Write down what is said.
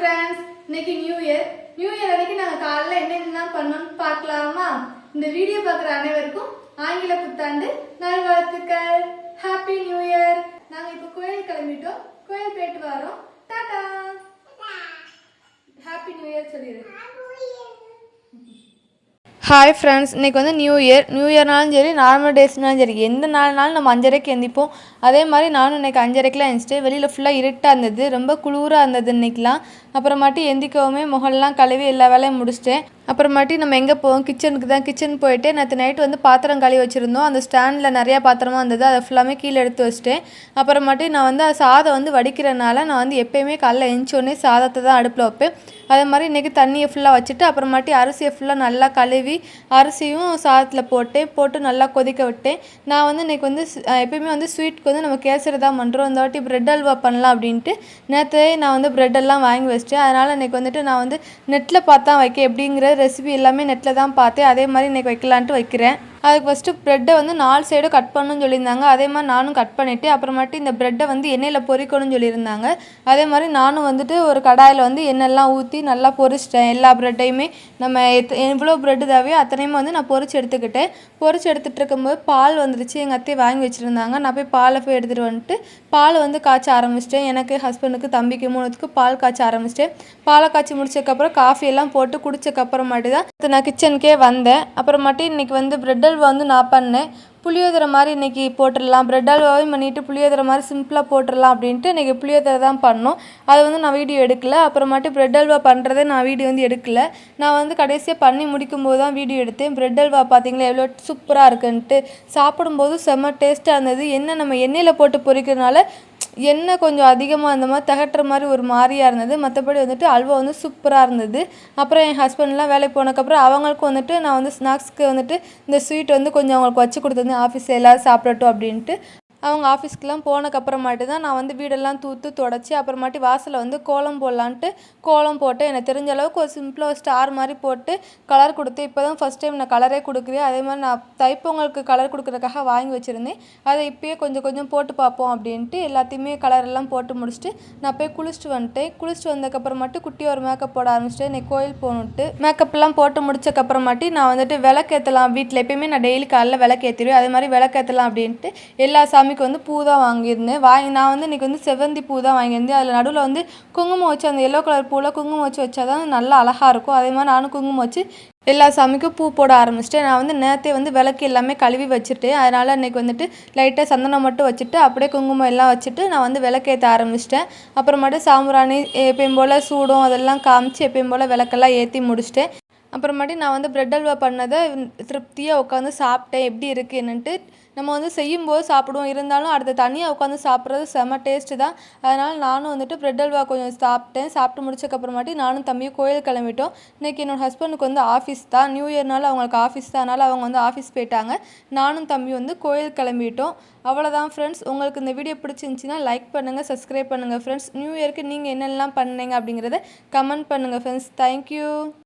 Friends, இன்னைக்கு new year அன்னைக்கு நாங்கள் காலையில் என்னென்னலாம் பண்ணோம்னு பார்க்கலாமா? இந்த வீடியோ பார்க்குற அனைவருக்கும் ஆங்கில புத்தாண்டு நல்வாழ்த்துக்கள். Happy new year. நாங்கள் இப்போ கோயில் கிளம்பிட்டோம், கோயில் போயிட்டு வரோம். டாடா. ஹாப்பி நியூ இயர் சொல்லிடு. ஹாய் ஃப்ரெண்ட்ஸ், இன்றைக்கி வந்து நியூ இயர்னாலும் சரி, நார்மல் டேஸ்னாலும் சரி, எந்த நாள்னாலும் நம்ம 5:30க்கு எந்திப்போம். அதே மாதிரி நானும் இன்றைக்கி 5:30க்குலாம் எழுந்திரிச்சிட்டு, வெளியில் ஃபுல்லாக இருட்டாக இருந்தது, ரொம்ப குளிராக இருந்தது இன்றைக்கெலாம். அப்புறமாட்டி எந்திக்கவுமே முகம்லாம் கழுவி எல்லா வேலையும் முடிச்சிட்டேன். அப்புறமாட்டி நம்ம எங்கே போவோம், கிச்சன் போயிட்டு நேற்று நைட்டு வந்து பாத்திரம் கழுவி வச்சுருந்தோம். அந்த ஸ்டாண்டில் நிறையா பாத்திரமாக இருந்தது, அதை ஃபுல்லாமே கீழே எடுத்து வச்சிட்டேன். அப்புறமாட்டி நான் வந்து சாதம் வந்து வடிக்கிறனால நான் வந்து எப்போயுமே காலைல எழுந்தோடனே சாதத்தை தான் அடுப்பில் வைப்பேன். அதே மாதிரி இன்றைக்கி தண்ணியை ஃபுல்லாக வச்சுட்டு அப்புறமாட்டி அரிசியை ஃபுல்லாக நல்லா கழுவி அரிசியும் சாதத்தில் போட்டு நல்லா கொதிக்க விட்டேன். நான் வந்து இன்றைக்கி வந்து எப்பயுமே வந்து ஸ்வீட்க்கு வந்து நம்ம கேசரி தான் பண்ணுறோம். இந்த வாட்டி ப்ரெட் அல்வா பண்ணலாம் அப்படின்ட்டு நேற்றே நான் வந்து ப்ரெட்டெல்லாம் வாங்கி வச்சிட்டேன். அதனால் இன்றைக்கி வந்துட்டு நான் வந்து நெட்டில் பார்த்தா வைக்க எப்படிங்கிற ரெசிபி எல்லாமே நெட்டில் தான் பார்த்தேன். அதே மாதிரி இன்றைக்கி வைக்கலான்ட்டு வைக்கிறேன். அதுக்கு ஃபஸ்ட்டு ப்ரெட்டை வந்து 4 சைடும் கட் பண்ணணும்னு சொல்லியிருந்தாங்க. அதே மாதிரி நானும் கட் பண்ணிவிட்டு அப்புறமாட்டி இந்த ப்ரெட்டை வந்து எண்ணெயில் பொரிக்கணும்னு சொல்லியிருந்தாங்க. அதே மாதிரி நானும் வந்துட்டு ஒரு கடாயில் வந்து எண்ணெய்லாம் ஊற்றி நல்லா பொரிச்சிட்டேன். எல்லா ப்ரெட்டையுமே நம்ம எவ்வளோ ப்ரெட்டு தேவையோ அத்தனையுமே வந்து நான் பொரிச்சு எடுத்துக்கிட்டேன். பொரிச்சு எடுத்துகிட்டு இருக்கும்போது பால் வந்துருச்சு. எங்கள் அத்தையை வாங்கி வச்சுருந்தாங்க. நான் போய் பாலை எடுத்துகிட்டு வந்துட்டு பால் வந்து காய்ச்ச ஆரம்பிச்சிட்டேன். எனக்கு, ஹஸ்பண்டுக்கு, தம்பிக்கு 3த்துக்கு பால் காய்ச்ச ஆரம்பிச்சிட்டேன். பாலை காய்ச்சி முடிச்சதுக்கப்புறம் காஃபியெல்லாம் போட்டு குடிச்சக்கப்புறமாட்டி தான் நான் கிச்சனுக்கே வந்தேன். அப்புறமாட்டி இன்றைக்கி வந்து ப்ரெட் அல்வா வந்து நான் பண்ணேன். புளியோதரை மாதிரி இன்றைக்கி போட்டுடலாம், ப்ரெட் அல்வாவையும் பண்ணிவிட்டு புளியோதரை மாதிரி சிம்பிளாக போட்டுடலாம் அப்படின்ட்டு இன்றைக்கி புளியோதரை தான் பண்ணோம். அதை வந்து நான் வீடியோ எடுக்கலை. அப்புறமாட்டி ப்ரெட் அல்வா பண்ணுறதே நான் வீடியோ வந்து எடுக்கலை. நான் வந்து கடைசியாக பண்ணி முடிக்கும்போது தான் வீடியோ எடுத்தேன். ப்ரெட் அல்வா பார்த்தீங்களா எவ்வளோ சூப்பராக இருக்குன்ட்டு. சாப்பிடும்போது செம்ம டேஸ்ட்டாக இருந்தது. நம்ம எண்ணெயில் போட்டு பொரிக்கிறதுனால எண்ணெய் கொஞ்சம் அதிகமாக அந்த மாதிரி திகட்டுற மாதிரி ஒரு மாதிரியாக இருந்தது. மற்றபடி வந்துட்டு அல்வா வந்து சூப்பராக இருந்தது. அப்புறம் என் ஹஸ்பண்ட்லாம் வேலைக்கு போனதுக்கப்புறம் அவங்களுக்கும் வந்துட்டு நான் வந்து ஸ்நாக்ஸ்க்கு வந்துட்டு இந்த ஸ்வீட் வந்து கொஞ்சம் அவங்களுக்கு வச்சு கொடுத்துருந்தேன். ஆஃபீஸில் எல்லோரும் சாப்பிடட்டும் அப்படின்ட்டு. அவங்க ஆஃபீஸ்க்கெலாம் போனதுக்கப்புறமாட்டி தான் நான் வந்து வீடெல்லாம் தொடச்சி அப்புறமாட்டி வாசலில் வந்து கோலம் போடலான்ட்டு கோலம் போட்டு எனக்கு தெரிஞ்ச அளவுக்கு ஒரு சிம்பிளாக ஸ்டார் மாதிரி போட்டு கலர் கொடுத்து இப்போ தான் ஃபஸ்ட் டைம் நான் கலரே கொடுக்குறேன். அதே மாதிரி நான் தைப்பொங்கலுக்கு கலர் கொடுக்குறதுக்காக வாங்கி வச்சுருந்தேன். அதை இப்போயே கொஞ்சம் கொஞ்சம் போட்டு பார்ப்போம் அப்படின்ட்டு எல்லாத்தையுமே கலரெல்லாம் போட்டு முடிச்சுட்டு நான் போய் குளிச்சுட்டு வந்துட்டேன். குளிச்சுட்டு வந்ததுக்கப்புறமாட்டி குட்டி ஒரு மேக்கப் போட ஆரம்பிச்சிட்டேன். இன்னைக்கு கோயில் போகணுன்ட்டு மேக்கப்லாம் போட்டு முடிச்சக்கப்புறமாட்டி நான் வந்துட்டு விளக்கேற்றலாம். வீட்டில் எப்பயுமே நான் டெய்லி காலைல விளக்கேற்றிடுவேன். அதே மாதிரி விளக்கேற்றலாம் அப்படின்ட்டு எல்லா வந்து பூ தான் வாங்கியிருந்தேன். நான் வந்து இன்றைக்கி வந்து செவ்வந்தி பூ தான் வாங்கியிருந்தேன். அதில் நடுவில் வந்து குங்குமம் வச்சு அந்த எல்லோ கலர் பூவில் குங்குமம் வச்சா தான் நல்லா அழகாக இருக்கும். அதே மாதிரி நானும் குங்குமம் வச்சு எல்லா சாமிக்கும் பூ போட ஆரம்பிச்சிட்டேன். நான் வந்து நேற்றே வந்து விளக்கு எல்லாமே கழுவி வச்சுட்டேன். அதனால் இன்றைக்கி வந்துட்டு லைட்டாக சந்தனம் மட்டும் வச்சுட்டு அப்படியே குங்குமம் எல்லாம் வச்சுட்டு நான் வந்து விளக்கேற்ற ஆரம்பிச்சிட்டேன். அப்புறமேட்டு சாம்பிராணி எப்பயும் போல் சூடம் அதெல்லாம் காமிச்சு எப்பயும் போல் விளக்கெல்லாம் ஏற்றி முடிச்சிட்டேன். அப்புறமாட்டி நான் வந்து ப்ரெட் அல்வா பண்ணதை திருப்தியாக உட்காந்து சாப்பிட்டேன். எப்படி இருக்குது என்னன்ட்டு. நம்ம வந்து செய்யும்போது சாப்பிடுவோம், இருந்தாலும் அடுத்த தனியாக உட்காந்து சாப்பிட்றது செம்ம டேஸ்ட்டு தான். அதனால் நானும் வந்துட்டு ப்ரெட் அல்வா கொஞ்சம் சாப்பிட்டேன். சாப்பிட்டு முடிச்சக்கப்புறமாட்டி நானும் தம்பியும் கோயில் கிளம்பிட்டோம். இன்றைக்கி என்னோடய ஹஸ்பண்டுக்கு வந்து ஆஃபீஸ் தான், நியூ இயர்னால அவங்களுக்கு ஆஃபீஸ் தான். அதனால் அவங்க வந்து ஆஃபீஸ் போயிட்டாங்க. நானும் தம்பி வந்து கோயில் கிளம்பிட்டோம். அவ்வளோதான் ஃப்ரெண்ட்ஸ். உங்களுக்கு இந்த வீடியோ பிடிச்சிருந்துச்சின்னா லைக் பண்ணுங்கள், சப்ஸ்கிரைப் பண்ணுங்கள் ஃப்ரெண்ட்ஸ். நியூ இயருக்கு நீங்கள் என்னெல்லாம் பண்ணீங்க அப்படிங்கிறத கமெண்ட் பண்ணுங்கள் ஃப்ரெண்ட்ஸ். தேங்க்யூ.